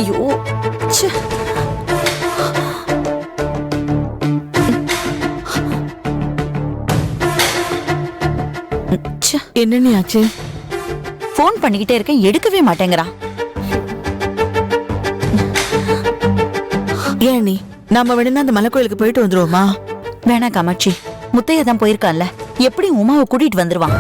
ஐயோ ச்சே. ச்சே. என்ன நீ ஆச்சு? போன் பண்ணிக்கிட்டே இருக்கேன், எடுக்கவே மாட்டேங்கிறா. ஏன் நீ நாம வேணும்னா அந்த மலை கோயிலுக்கு போயிட்டு வந்துருவோமா? வேணா காமாட்சி, முத்தையா தான் போயிருக்கான்ல, எப்படி உமாவை கூட்டிட்டு வந்துருவான்.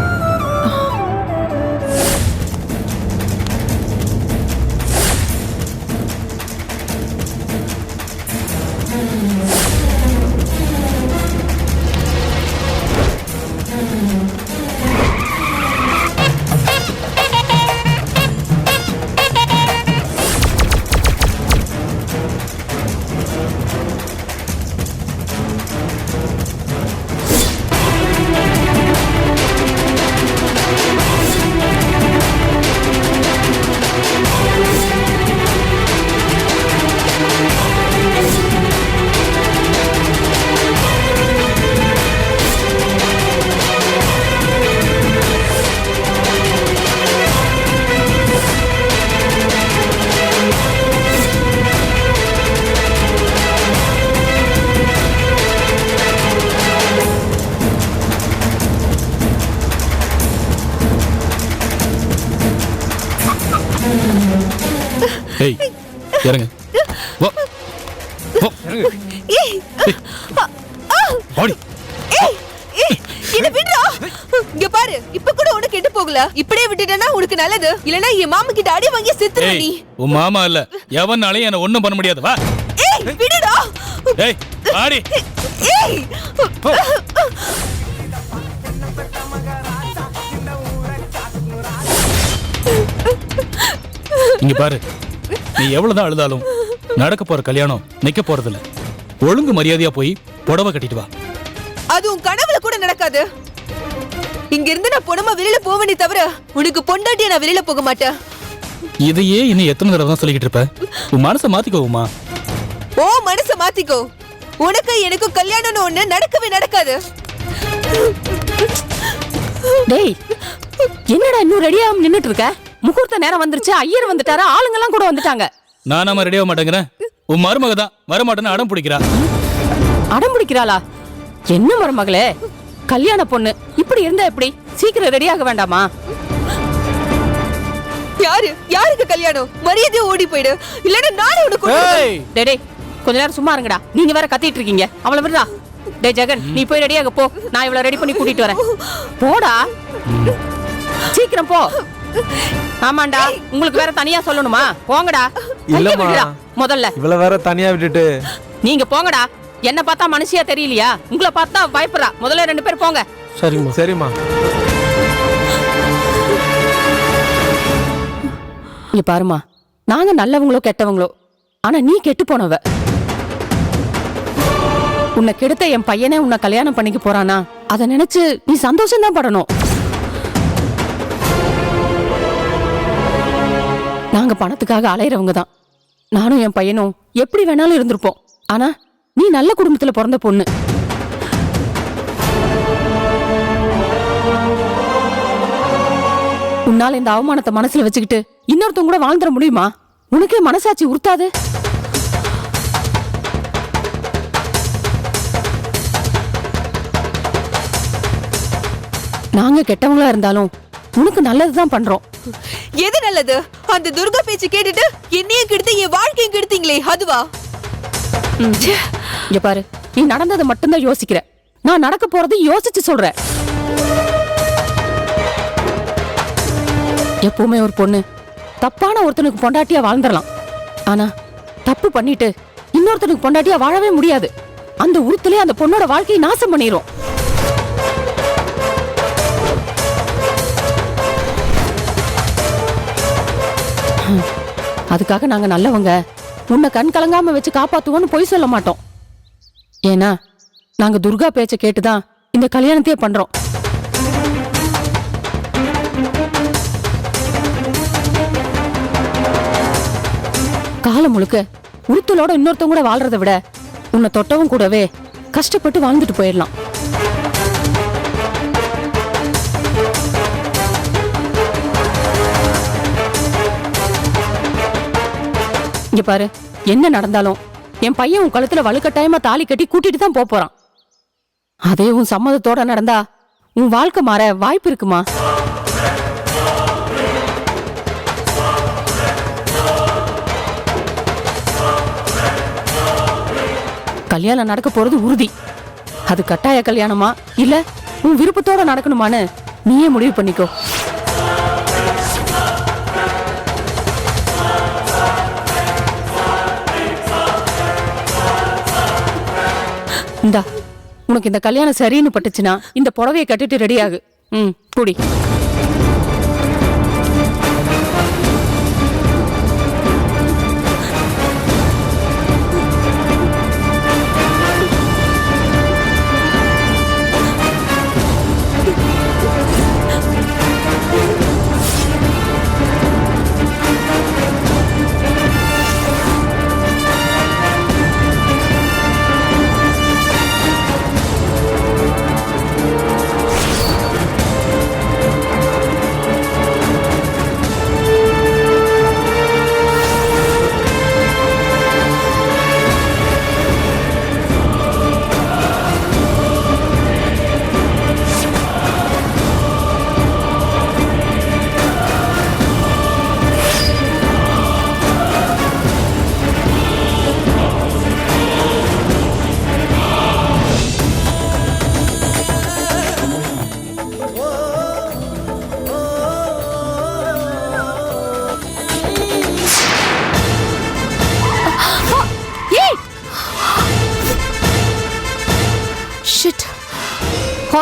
ஏய் இறங்க. வா வா இறங்க. ஏய் ஓடி. என்ன விடுடா. இங்க பாரு, இப்ப கூட உனக்கு கெட்டு போகல. இப்படியே விட்டுட்டேன்னா உனக்கு நல்லது. இல்லனா என் மாமா கிட்ட அடி வாங்கி செத்துற நீ. உன் மாமா இல்ல, எவனாலயும் என்ன ஒண்ணும் பண்ண முடியாது. வா. ஏய் விடுடா. ஏய் ஆடி. ஏய் இங்க பாரு, நீ எவ்வளவுதான் அழுதாலும் நடக்க போற கல்யாணம் நிக்க போறதில்ல. ஒழுங்கு மரியாதையா போய் புடவை கட்டிட்டு வா. அது உன் கனவுல கூட நடக்காது. இங்க இருந்து நான் பொணமா வெளியில போவேனே தவிர உனக்கு பொண்டாட்டிய நான் வெளியில போக மாட்டேன். இதையே இன்னும் எத்தனை தடவை தான் சொல்லிக்கிட்டு இருப்ப? உன் மனசை மாத்திக்கோமா? ஓ மனச மாத்திக்கோ. உனக்கு எனக்கு கல்யாணம்னு ஒண்ணு நடக்கவே நடக்காது. டேய், என்னடா இன்னும் ரெடியாகாம நின்னுட்டு இருக்க? முகூர்த்த நேரம் வந்துருச்சு, ஐயர் வந்துட்டாரா, ஆளுங்க எல்லாம் கூட வந்துட்டாங்க. நானாம ரெடியாக மாட்டேங்கிறேன். உன் மருமக தான் வரமாட்டேன்னு அடம் பிடிக்கிறா. அடம் பிடிக்கிறாளா? என்ன மருமகளே, கல்யாண பொண்ணு இப்படி இருந்தா எப்படி? சீக்கிரம் ரெடியாக வேண்டாமா? யாருக்கு கல்யாணம்? மரியாதையா ஓடி போயிடு, இல்லன்னா நானே உனக்கு. டேய் கொஞ்ச நேரம் சும்மா இருங்கடா, நீங்க வேற கத்திட்டு இருக்கீங்க. அவளை விடுடா. டேய் ஜெகன், நீ போய் ரெடியாக போ, நான் இவளை ரெடி பண்ணி கூட்டிட்டு வரேன். போடா சீக்கிரம் போ. ஆமாண்டா, உங்களுக்கு வேற தனியா சொல்லணுமா? போங்கடா. இல்லம்மா, முதல்ல இவள வேற தனியா விட்டுட்டு நீங்க போங்கடா. என்ன பார்த்தா மனுஷியா தெரியலையா? உங்களை பார்த்தா பயப்படுறா. முதல்ல 2 பேர் போங்க. சரிம்மா சரிம்மா. இங்க பாருமா, நாங்க நல்லவங்களோ கெட்டவங்களோ, ஆனா நீ கெட்டு போனவ. உன்னை கெடுத்த என் பையனே உன்னை கல்யாணம் பண்ணிக்க போறானா, அதை நினைச்சு நீ சந்தோஷம் தான் படணும். நாங்க பணத்துக்காக அலையறவங்க தான். நானும் என் பையனும் எப்படி வேணாலும் இருந்திருப்போம். ஆனா நீ நல்ல குடும்பத்துல பிறந்த பொண்ணு. உன்னால இந்த அவமானத்தை மனசுல வச்சுக்கிட்டு இன்னொருத்தவங்க கூட வாழ்ந்துட முடியுமா? உனக்கே மனசாட்சி உறுத்தாது? நாங்க கெட்டவங்களா இருந்தாலும் உனக்கு நல்லதுதான் பண்றோம். எது நல்லது? அந்த துர்கா பேச்சு கேட்டுட்டு என்னையும் கெடுத்து என் வாழ்க்கையும் கெடுத்தீங்களே, அதுவா? இங்க பாரு, நீ நடந்ததை மட்டும்தான் யோசிக்கிற. நான் நடக்க போறது யோசிச்சு சொல்றேன். எப்பவுமே ஒரு பொண்ணு தப்பான ஒருத்தனுக்கு பொண்டாட்டியா வாழ்ந்துடலாம். ஆனா தப்பு பண்ணிட்டு இன்னொருத்தனுக்கு பொண்டாட்டியா வாழவே முடியாது. அந்த உறுத்திலே அந்த பொண்ணோட வாழ்க்கையை நாசம் பண்ணிரும். அதுக்காக நாங்க நல்லவங்க, உன்னை கண் கலங்காம வச்சு காப்பாத்துவோம்னு பொய் சொல்ல மாட்டோம். ஏன்னா நாங்க துர்கா பேச்ச கேட்டுதான் இந்த கல்யாணத்தையே பண்றோம். காலம் முழுக்க உறுத்தலோட இன்னொருத்தவங்க கூட வாழ்றதை விட உன்னை தொட்டவும் கூடவே கஷ்டப்பட்டு வாழ்ந்துட்டு போயிடலாம். இங்க பாரு, என்ன நடந்தாலும் என் பையன் உன் கழுத்துல வலுக்கட்டாயமா தாலி கட்டி கூட்டிட்டு தான் போறான். அதே உன் சம்மதத்தோட நடந்தா உன் வாழ்க்கை மாற வாய்ப்பு இருக்குமா? கல்யாணம் நடக்க போறது உறுதி. அது கட்டாய கல்யாணமா இல்ல உன் விருப்பத்தோட நடக்கணுமான்னு நீயே முடிவு பண்ணிக்கோ. இந்தா, உனக்கு இந்த கல்யாணம் சரின்னு பட்டுச்சுன்னா இந்த புடவையை கட்டிட்டு ரெடி ஆகு. குடி.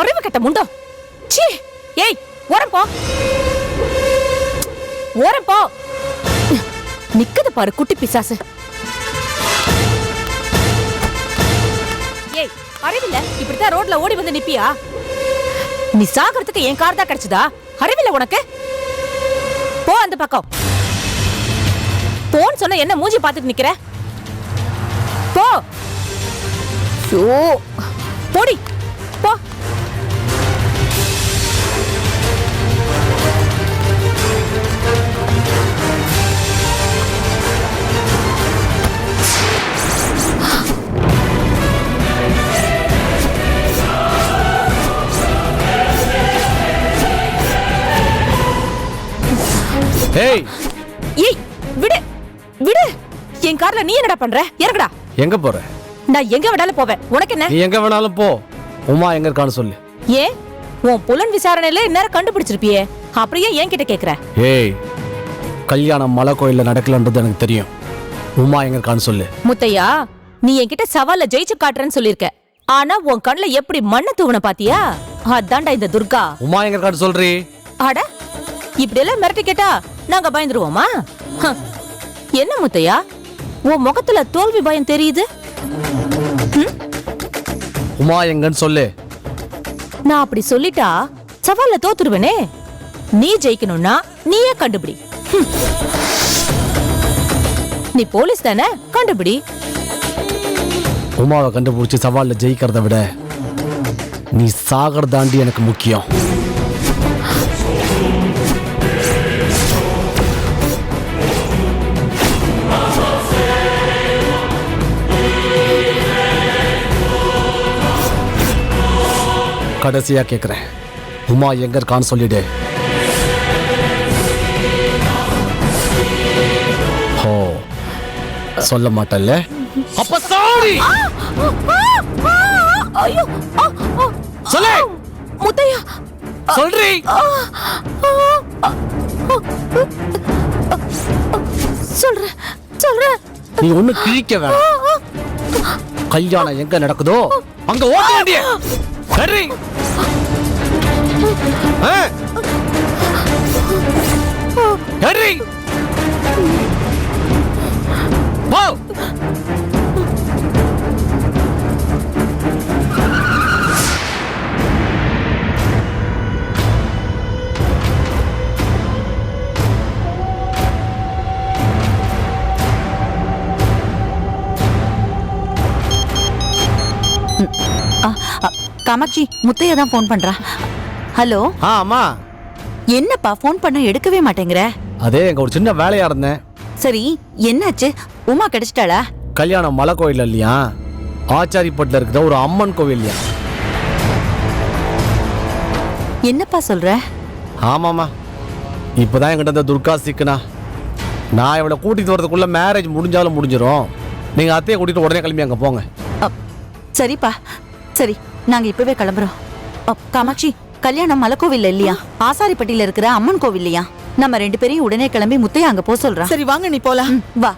அறிவு கட்ட முண்டோ. சீ, ஏய், ஓரம் போ, ஓரம் போ. நிக்குது பாரு குட்டி பிசாசு. ஏய், அறிவில்ல, இப்படித்தான் ரோட்ல ஓடி வந்து நிப்பியா? நீ சாகிறதுக்கு என் கார் தான் கிடைச்சதா? அறிவில்ல உனக்கு? போ அந்த பக்கம். போன்னு சொன்ன என்ன மூஞ்சி பார்த்துட்டு நிக்கிற? போ. போடி, போ. ஏய், ஏய், விடு, விடு. என் கார்ல நீ என்னடா பண்ற? இறங்குடா. எங்க போற? நான் எங்க வேணாலும் போவேன். உனக்கு என்ன? நீ எங்க வேணாலும் போ. உமா எங்க இருக்கான்னு சொல்லு. ஏன் உன் புலன் விசாரணையில இந்நேரம் கண்டுபிடிச்சிருப்பியே, அப்படியே என் கிட்ட கேக்குற? ஏய், கல்யாணம் மலை கோயில்ல நடக்கலன்றது எனக்கு தெரியும். உமா எங்க இருக்கான்னு சொல்லு. முத்தையா, நீ என்கிட்ட சவால்ல ஜெயிச்சு காட்டுறேன்னு சொல்லிருக்க. ஆனா உன் கண்ணுல எப்படி மண்ணு தூவன பாத்தியா? அதான்டா இந்த துர்கா. உமா எங்க இருக்கான்னு சொல்றீ? அட, இப்படி எல்லாம் மிரட்டி கேட்டா நாங்க பயந்துருவோமா? என்ன முத்தையா, உன் முகத்துல தோல்வி பயம் தெரியுது. உமா எங்கன்னு சொல்லு. நான் அப்படி சொல்லிட்டா சவால்ல தோத்துருவேனே. நீ ஜெயிக்கணும்னா நீயே கண்டுபிடி. நீ போலீஸ் தானே, கண்டுபிடி. உமாவை கண்டுபிடிச்சு சவால்ல ஜெயிக்கிறத விட நீ சாகிறதாண்டி எனக்கு முக்கியம். கடைசியா கேக்குறேன், உமா எங்க இருக்கான்னு சொல்லிடு. ஓ, சொல்ல மாட்டல்ல? அப்ப சாரி. ஐயோ, சொல்லு முத்தையா. சொல்றீ. சொல்றேன், சொல்றேன். நீ ஒண்ணு கிழிக்க வேணாம். கல்யாணம் எங்க நடக்குதோ அங்க ஓட வேண்டிய. சரி. சரி. போ. காமாட்சி, முத்தையா தான் ஃபோன் பண்றா. ஹலோ. அம்மா. என்னப்பா ஃபோன் பண்ண எடுக்கவே மாட்டேங்கிற? அதே எங்க ஒரு சின்ன வேலையா இருந்தேன். சரி என்னாச்சு? உமா கிடைச்சிட்டாளா? கல்யாணம் மலை கோயில் இல்லையா, ஆச்சாரிப்பட்டில் இருக்கிற ஒரு அம்மன் கோவில் இல்லையா. என்னப்பா சொல்ற? ஆமாம்மா, இப்போதான் என்கிட்ட இந்த துர்கா சிக்கனா. நான் இவளை கூட்டிகிட்டு வரதுக்குள்ள மேரேஜ் முடிஞ்சாலும் முடிஞ்சிடும். நீங்கள் அத்தையை கூட்டிகிட்டு உடனே கிளம்பி அங்கே போங்க. சரிப்பா, சரி நாங்க இப்பவே கிளம்புறோம். காமாட்சி, கல்யாணம் மலைக்கோவில் இல்லையா, ஆசாரிப்பட்டியில இருக்கிற அம்மன் கோவில் இல்லையா? நம்ம 2 பேரையும் உடனே கிளம்பி முத்தையா அங்க போ சொல்றான். சரி வாங்க, நீ போலாம். வா.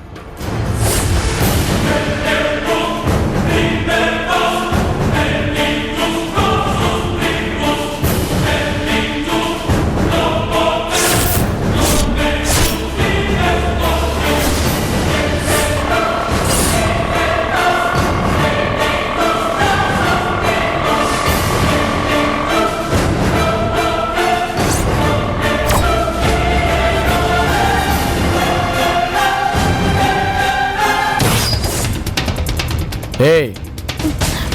ஏய்,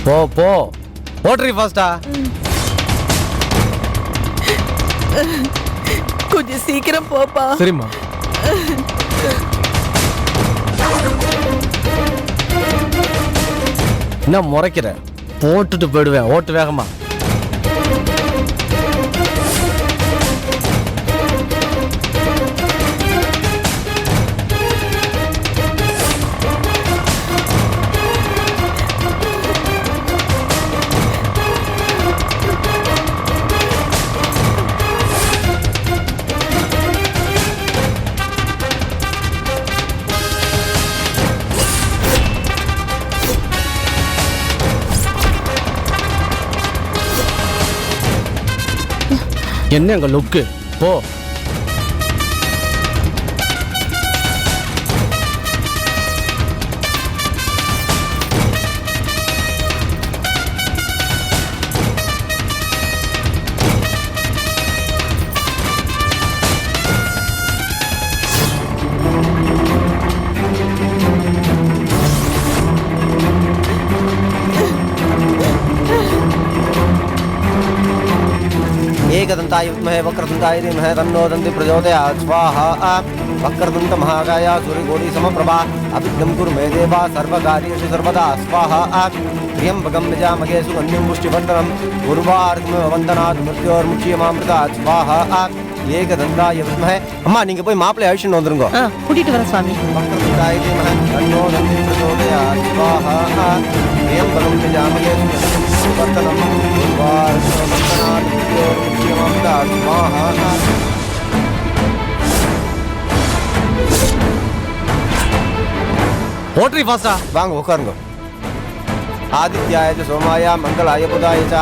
போ போ, ஓட்டுறீ ஃபாஸ்டா. கொஞ்சம் சீக்கிரம் போப்பா. சரிம்மா. என்ன முறைக்கிற? போட்டுட்டு போயிடுவேன், ஓட்டு வேகமா. என்ன அங்க லுக்கு? போ. एकदन्ताय विद्महे वक्रतुण्डाय धीमहि तन्नो दन्ति प्रचोदयात् स्वाहा। वक्रतुण्ड महाकाय सूर्यकोटि समप्रभा अभिघ्नं कुरु मे देवा सर्वकार्येषु सर्वदा स्वाहा। त्र्यम्बकं यजामहे सुगन्धिं पुष्टिवर्धनम् उर्वारुकमिव वन्दनात् मृत्योर्मुक्षीयमामृतात् स्वाहा। एकदन्ताय विद्महे. अम्मा நீங்க போய் மாப்பிள்ளை அழைச்சிட்டு வந்துருங்க. கூட்டிட்டு வரேன் சுவாமி. वक्रतुण्डाय धीमहि तन्नो दन्ति प्रचोदयात् स्वाहा। त्र्यम्बकं यजामहे सुगन्धिं पुष्टिवर्धनम् उर्वारुकमिव वन्दनात् मृत्योर्मुक्षीयमामृतात् स्वाहा। ஓட்ரி ஃபாஸ்டா. வாங்க உட்காருங்க. ஆதித்யாய சோமாய மங்களாய புதாய ச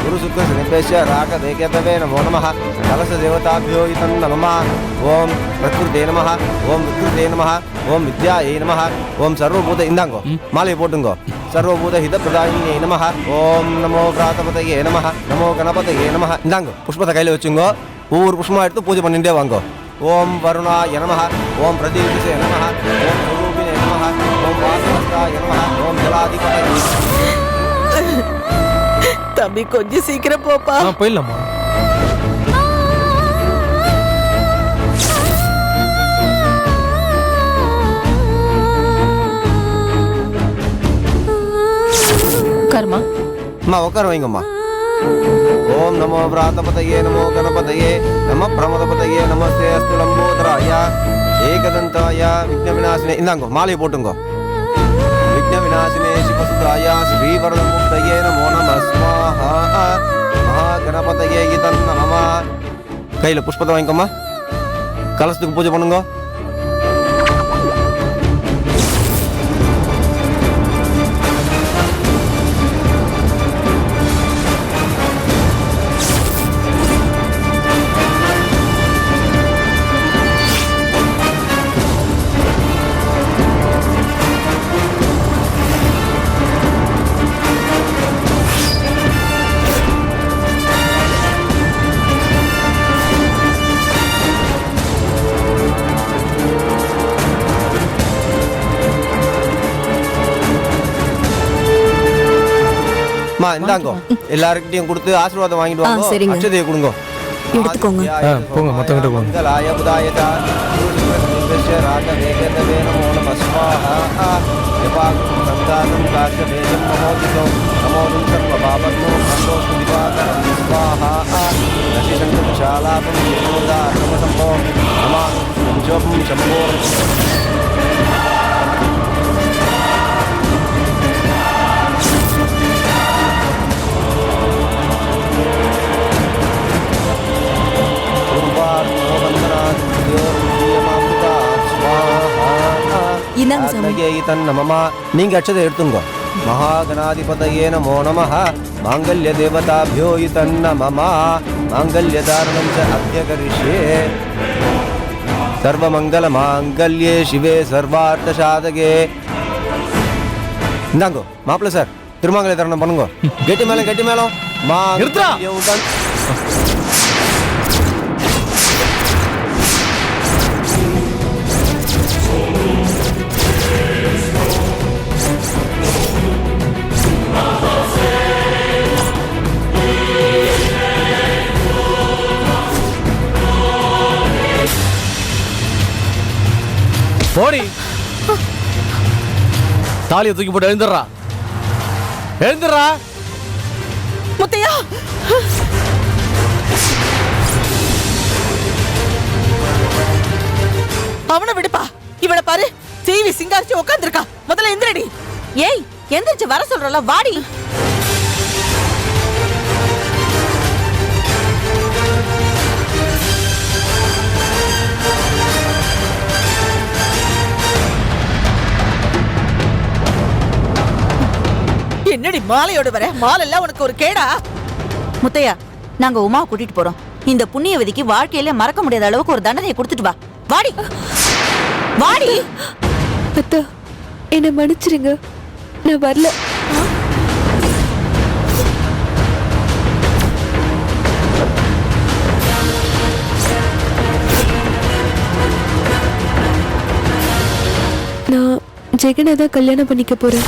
குரு சுக்ர சனிபேஷ்ய ராக தேகேதவே நமோ நமः. கலச தேவதாभ्यो இதம் நமः. ஓம் பிரகிருதே நமः. ஓம் விக்ருதே நமः. ஓம் வித்யாயை நமः. ஓம் சர்வபூத இந்தாங்கோ மாலையை போட்டுங்கோ. சர்வபூத ஹித பிரதாயினியை நமः. ஓம் நமோ பிராதபதயே நமः. நமோ கணபதயே நமः. இந்தாங்கோ புஷ்பத்தை கையில் வச்சுங்கோ. ஒவ்வொரு புஷ்பமாக எடுத்து பூஜை பண்ணிட்டே வாங்கோ. ஓம் வருணாய நமः. ஓம் பிரதீபிசே நமः. ஓம் சுரூபினே நமः. ஓம் வாசவஸ்தாய நமः. ஓம் ஜலாதிபதயே. தம்பி கொஞ்சம் சீக்கிரம் போப்பா. போயிடலாமா? கர்மா அம்மா உட்கார வைங்கம்மா. ஓம் நமோ பிராதபதயே நமோ கணபதயே நம பிரமதபதயே நமஸ்தே அஸ்து லம்போதராய ஏகதந்தாய விக்ன விநாசினே. இந்தாங்கோ மாலையை போட்டுங்கோ. விக்ன விநாசினே சிவசுதாய ஸ்ரீவரதமுக்தயே நமோ நம ஸ்வாஹா. மகா கணபதயே இதன் நம. கையில் புஷ்பத்தை வாங்கிக்கோம்மா. கலசத்துக்கு பூஜை பண்ணுங்க. இந்தாங்கோ எல்லாருக்கிட்டையும் கொடுத்து ஆசீர்வாதம் வாங்கிட்டு வாங்க. அட்சதையை கொடுங்க. எடுத்துக்கோங்க. போங்க மொத்தம் கிட்ட போங்க. राघवेकतवे नमो नमः स्वाहा यपाकुं सङ्गातं काश्यपेयं महोदितो नमोदं सर्वपापन्नो मन्दोऽस्तु दिवाकरं स्वाहा नशिशङ्कशालापं येनोदार्णवसम्भो नमामि शोभं शम्भोरं இந்தாங்க சாமி. தன்னமமா நீங்க அச்சதை எடுத்துங்க. மகாகணாதிபதயே நமோ நமः மாங்கல்ய தேவதாபியோ தன்னமமா மாங்கல்ய தாரணம் ச அத்யகரிஷ்யே சர்வமங்கல மாங்கல்யே சிவே சர்வார்த்த சாதகே. இந்தாங்கோ மாப்பிள்ள சார் திருமாங்கல்ய தாரணம் பண்ணுங்க. கெட்டி மேளம் மாங்கல்யம் தன் போடி தாலியை தூக்கி போட்டு எழுந்துடுறா முத்தையா, அவனை விடுப்பா. இவனை பாரு, செய்வி சிங்காரிச்சு உட்காந்துருக்கா. முதல்ல எந்திரடி. ஏய், எந்திரிச்சு வர சொல்றல, வாடி. என்னடி மாலையோட வர? மாலை எல்லாம் உனக்கு ஒரு கேடா? முத்தையா, நாங்க உமா கூட்டிட்டு போறோம். இந்த புண்ணியவதிக்கு வாழ்க்கையில மறக்க முடியாத அளவுக்கு ஒரு தண்டனையை கொடுத்துட்டு வா. வாடி வாடி. அத்தா, என்னை மன்னிச்சிருங்க, நான் வரல. நான் ஜெகனை தான் கல்யாணம் பண்ணிக்க போறேன்.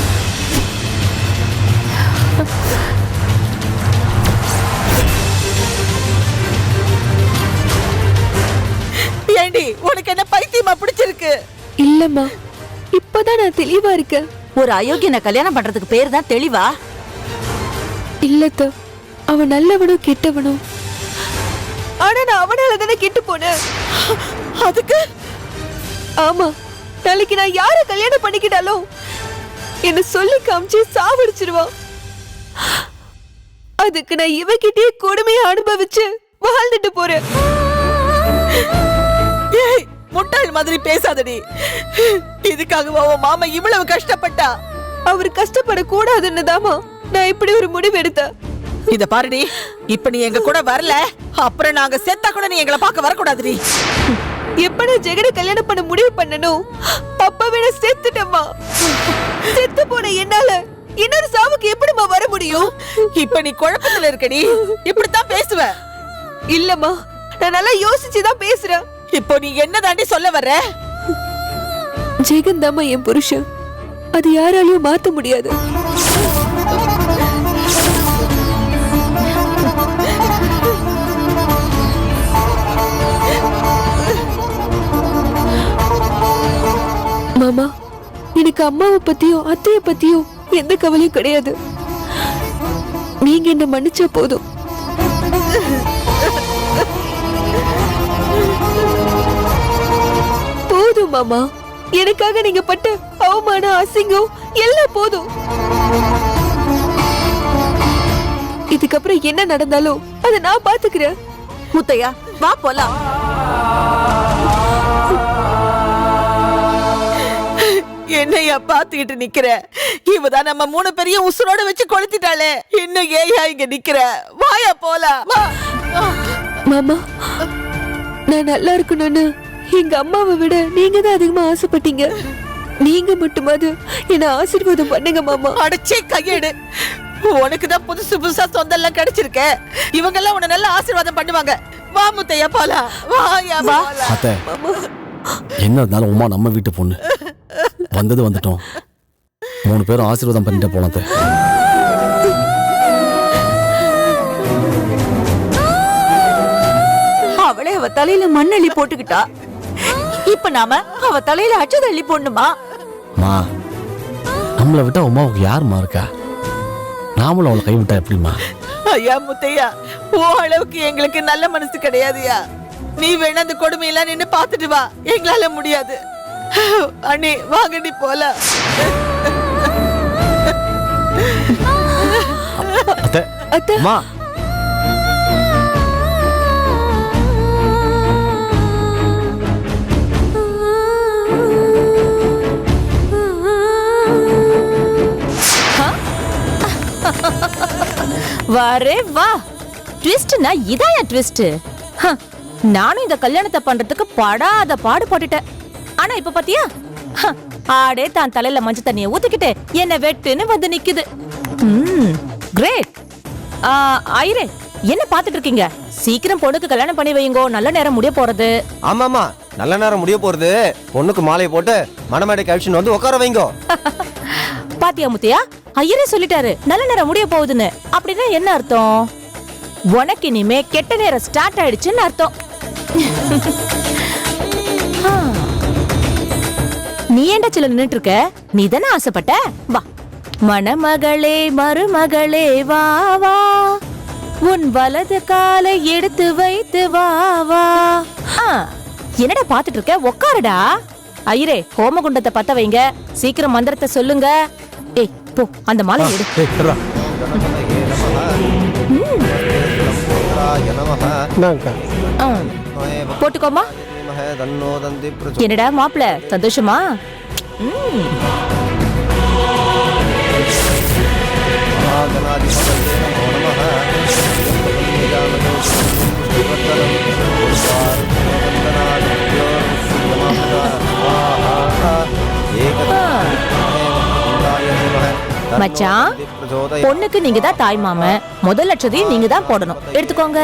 ஏண்டி, உனக்கு என்ன பைத்தியமா பிடிச்சிருக்கு? இல்லம்மா, இப்பதான் நான் தெளிவா இருக்கேன். ஒரு அயோக்கியனை கல்யாணம் பண்றதுக்கு பேர் தான் தெளிவா? இல்லத்தா, அவன் நல்லவனும் கெட்டவனும். ஆனா நான் அவனால தானே கெட்டு போனேன். அதுக்கு ஆமா, நாளைக்கு நான் யார கல்யாணம் பண்ணிக்கிட்டாலும் என்ன சொல்லி காமிச்சு சாவடிச்சிருவான். அதுக்கு நான் இவகிட்டே கொடுமையை அனுபவிச்சு வாழ்ந்துட்டு போறேன். ஏய், முட்டாள் மாதிரி பேசாதடி. இதுக்காகவா உன் மாமா இவ்வளவு கஷ்டப்பட்டா? அவர் கஷ்டப்பட கூடாதுன்னு தாமா நான் இப்படி ஒரு முடிவு எடுத்தேன். இத பாருடி, இப்ப நீ எங்க கூட வரல, அப்புறம் நாங்க செத்தா கூட நீ எங்களை பார்க்க வரக்கூடாதுடி. எப்ப நான் ஜெகனை கல்யாணம் பண்ண முடிவு பண்ணணும், அப்பவே நான் செத்துட்டேம்மா. செத்து போன என்னால இன்னொரு சாவுக்கு எப்படிமா வர முடியும்? இப்ப நீ குழப்பத்துல இருக்கடி, இப்படித்தான் பேசுவ. இல்லம்மா, நான் நல்லா யோசிச்சுதான் பேசுறேன். இப்போ நீ என்ன தாண்டி சொல்ல வர்ற? ஜெகன் தாமா என் புருஷன், அது யாராலையும் மாத்த முடியாது. மாமா, எனக்கு அம்மாவை பத்தியும் அத்தைய பத்தியும் எந்த கவலையும் கிடையாது. நீங்க என்ன மன்னிச்சா போதும். போதும் மாமா, எனக்காக நீங்க பட்ட அவமானம் அசிங்கம் எல்லாம் போதும். இதுக்கப்புறம் என்ன நடந்தாலும் அதை நான் பாத்துக்கிறேன். முத்தையா, வா போலாம். என்னையா பாத்துக்கிட்டு நிக்கிற? இவதான் நம்ம 3 பேரையும் உசுரோட வச்சு கொளுத்திட்டாளே, இன்னும் ஏயா இங்க நிக்கிற? வாயா போலாம். மாமா, நான் நல்லா இருக்கணும்னு எங்க அம்மாவை விட நீங்க தான் அதிகமா ஆசைப்பட்டீங்க. நீங்க மட்டுமாவது என்ன ஆசீர்வாதம் பண்ணுங்க மாமா. அடைச்சே கையெடு. உனக்கு தான் புதுசு புதுசா சொந்தம் எல்லாம் கிடைச்சிருக்க. இவங்க எல்லாம் உன்னை நல்லா ஆசீர்வாதம் பண்ணுவாங்க. வா முத்தையா போலாம். வாயா வா. அத்தை, என்ன இருந்தாலும் உமா நம்ம வீட்டு பொண்ணு, வந்துட்டோம். 3 பேரும் ஆசீர்வாதம் பண்ணிட்டு போனது. அவளே அவ தலையில மண்ணள்ளி போட்டுக்கிட்டா. இப்ப நாம அவ தலையில அச்சு தள்ளி போடணுமா? மா நம்மளை விட்டா உமாவுக்கு யாருமா இருக்கா? நாமளும் அவளை கைவிட்டா எப்படிமா? ஐயா முத்தையா, ஓ அளவுக்கு எங்களுக்கு நல்ல மனசு கிடையாதுயா. நீ வேணா அந்த கொடுமையெல்லாம் நின்னு பாத்துட்டு வா, எங்களால முடியாது. அண்ணே வாங்கடி போலாம். அத்தை அத்தை அம்மா வரே வா, ட்விஸ்ட்னா இதாயா ட்விஸ்ட்? நானும் இந்த கல்யாணத்தை பண்றதுக்கு படாத பாடுபட்டுட்டேன். ஆனா இப்ப பாத்தியா, ஆடே தான் தலையில மஞ்சள் தண்ணிய ஊத்திக்கிட்டு என்ன வெட்டுன்னு வந்து நிக்குது. கிரேட். ஐரே, என்ன பாத்துட்டு இருக்கீங்க? சீக்கிரம் பொண்ணுக்கு கல்யாணம் பண்ணி வையுங்கோ, நல்ல நேரம் முடிய போறது. ஆமாமா, நல்ல நேரம் முடிய போறது. பொண்ணுக்கு மாலையை போட்டு மணமேடை கழிச்சுன்னு வந்து உட்கார வைங்கோ. பாத்தியா முத்தியா, ஐயரே சொல்லிட்டாரு நல்ல நேரம் முடிய போகுதுன்னு. அப்படின்னா என்ன அர்த்தம்? உனக்கு இனிமே கெட்ட நேரம் ஸ்டார்ட் ஆயிடுச்சுன்னு அர்த்தம். நீ ஏண்டா சில நின்னுட்டு இருக்க? நீ தானே ஆசைப்பட்ட? வா மணமகளே மருமகளே வா வா, உன் வலது காலை எடுத்து வைத்து வா வா. என்னடா பாத்துட்டு இருக்க? உக்காருடா. ஐயரே, ஹோமகுண்டத்தை பத்த வைங்க, சீக்கிரம் மந்திரத்தை சொல்லுங்க. ஏய் போ, அந்த மாலை எடு. ஏய் இருடா. போட்டுக்கோமா. என்னடா மாப்பிள்ள, சந்தோஷமா? மச்சான், பொண்ணுக்கு நீங்க தான் தாய் மாமன், முதல் லட்சத்தையும் நீங்க தான் போடணும். எடுத்துக்கோங்க.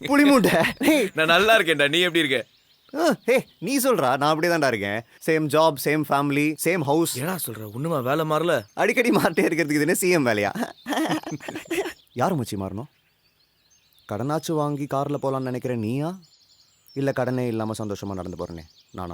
புளிமூட்டை. நான் நல்லா இருக்கேன்டா, நீ எப்படி இருக்க? ஹே, நீ சொல்றா, நான் அப்படியே தான்டா இருக்கேன். Same job, same family, same house. ஏடா சொல்ற, ஒண்ணுமா வேலை மாறல? அடிக்கடி மாறிட்டே இருக்கிறதுக்கு இதுன்னு சிஎம் வேலையா? யார் மச்சி மாறணும்? கடனாச்சும் வாங்கி காரில் போகலான்னு நினைக்கிறேன் நீயா? இல்லை கடனே இல்லாமல் சந்தோஷமாக நடந்து போகிறேனே நானா?